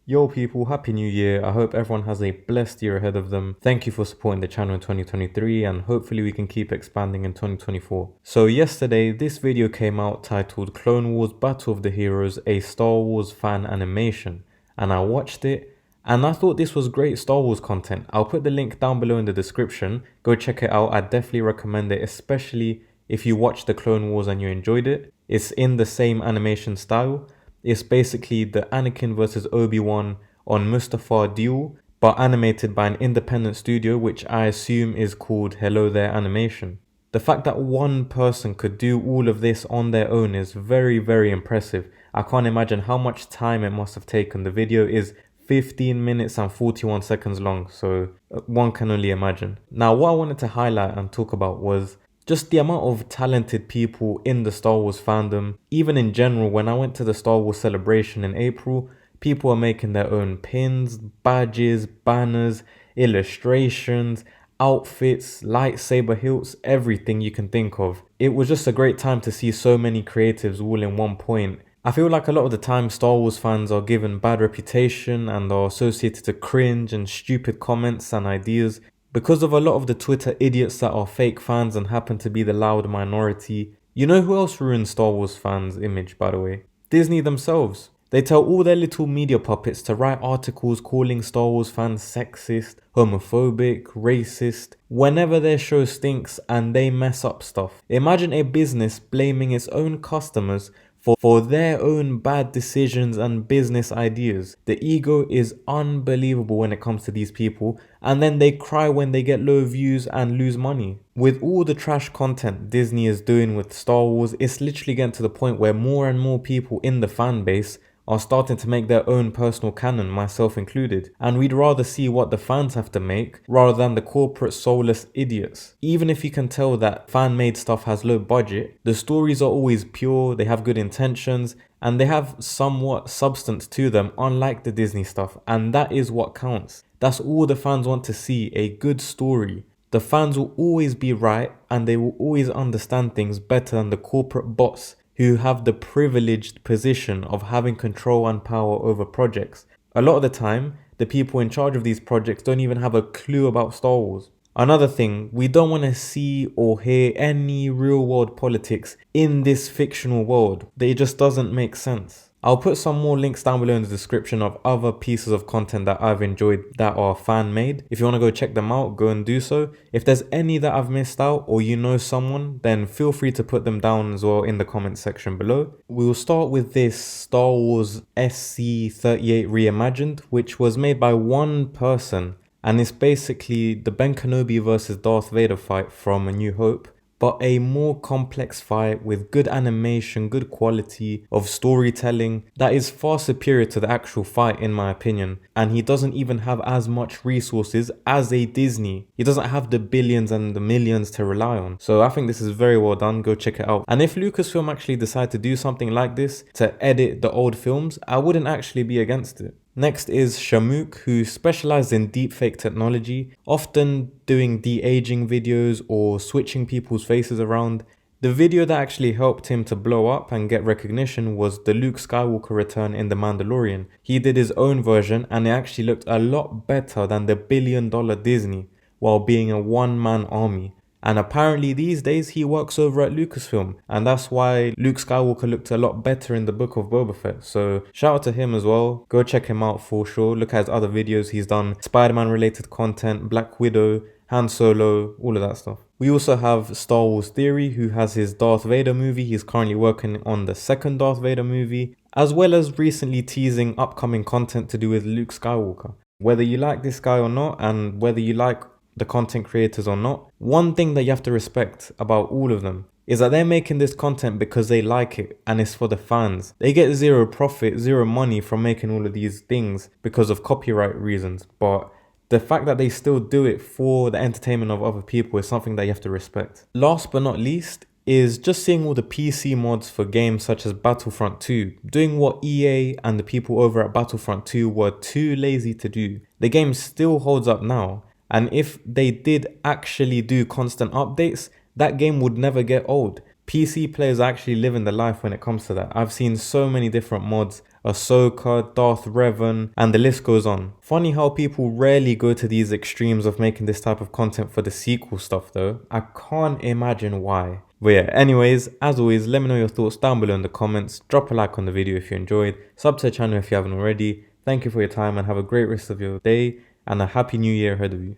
Yo people, happy new year. I hope everyone has a blessed year ahead of them. Thank you for supporting the channel in 2023 and hopefully we can keep expanding in 2024. So yesterday this video came out titled Clone Wars Battle of the Heroes, a Star Wars fan animation, and I watched it and I thought this was great Star Wars content. I'll put the link down below in the description. Go check it out. I definitely recommend it, especially if you watched the Clone Wars and you enjoyed it. It's in the same animation style. It's basically the Anakin versus Obi Wan on Mustafar duel, but animated by an independent studio, which I assume is called Hello There Animation. The fact that one person could do all of this on their own is very impressive. I can't imagine how much time it must have taken. The video is 15 minutes and 41 seconds long, so one can only imagine. Now, what I wanted to highlight and talk about was just the amount of talented people in the Star Wars fandom. Even in general, when I went to the Star Wars celebration in April, people are making their own pins, badges, banners, illustrations, outfits, lightsaber hilts, everything you can think of. It was just a great time to see so many creatives all in one point. I feel like a lot of the time Star Wars fans are given bad reputation and are associated to cringe and stupid comments and ideas because of a lot of the Twitter idiots that are fake fans and happen to be the loud minority. You know who else ruined Star Wars fans' image, by the way? Disney themselves. They tell all their little media puppets to write articles calling Star Wars fans sexist, homophobic, racist, whenever their show stinks and they mess up stuff. Imagine a business blaming its own customers for their own bad decisions and business ideas. The ego is unbelievable when it comes to these people, and then they cry when they get low views and lose money. With all the trash content Disney is doing with Star Wars, it's literally getting to the point where more and more people in the fan base are starting to make their own personal canon, myself included, and we'd rather see what the fans have to make rather than the corporate soulless idiots. Even if you can tell that fan-made stuff has low budget, the stories are always pure, they have good intentions, and they have somewhat substance to them, unlike the Disney stuff, and that is what counts. That's all the fans want to see, a good story. The fans will always be right, and they will always understand things better than the corporate bots who have the privileged position of having control and power over projects. A lot of the time, the people in charge of these projects don't even have a clue about Star Wars. Another thing, we don't want to see or hear any real world politics in this fictional world. It just doesn't make sense. I'll put some more links down below in the description of other pieces of content that I've enjoyed that are fan made. If you want to go check them out, go and do so. If there's any that I've missed out or you know someone, then feel free to put them down as well in the comment section below. We'll start with this Star Wars SC-38 Reimagined, which was made by one person, and it's basically the Ben Kenobi versus Darth Vader fight from A New Hope, but a more complex fight with good animation, good quality of storytelling that is far superior to the actual fight in my opinion. And he doesn't even have as much resources as a Disney. He doesn't have the billions and the millions to rely on. So I think this is very well done, go check it out. And if Lucasfilm actually decide to do something like this to edit the old films, I wouldn't actually be against it. Next is Shuk, who specializes in deepfake technology, often doing de-aging videos or switching people's faces around. The video that actually helped him to blow up and get recognition was the Luke Skywalker return in The Mandalorian. He did his own version and it actually looked a lot better than the billion-dollar Disney while being a one-man army. And apparently these days he works over at Lucasfilm, and that's why Luke Skywalker looked a lot better in the Book of Boba Fett. So shout out to him as well, go check him out for sure. Look at his other videos, he's done Spider-Man related content, Black Widow, Han Solo, all of that stuff. We also have Star Wars Theory, who has his Darth Vader movie. He's currently working on the second Darth Vader movie, as well as recently teasing upcoming content to do with Luke Skywalker. Whether you like this guy or not, and whether you like the content creators or not, one thing that you have to respect about all of them is that they're making this content because they like it and it's for the fans. They get zero profit, zero money from making all of these things because of copyright reasons, but the fact that they still do it for the entertainment of other people is something that you have to respect. Last but not least is just seeing all the PC mods for games such as Battlefront 2, doing what EA and the people over at Battlefront 2 were too lazy to do. The game still holds up now. And if they did actually do constant updates, that game would never get old. PC players are actually living the life when it comes to that. I've seen so many different mods Ahsoka, Darth Revan, and the list goes on. Funny how people rarely go to these extremes of making this type of content for the sequel stuff though. I can't imagine why. But yeah, anyways, as always, let me know your thoughts down below in the comments. Drop a like on the video if you enjoyed. Sub to the channel if you haven't already. Thank you for your time and have a great rest of your day and a happy new year ahead of you.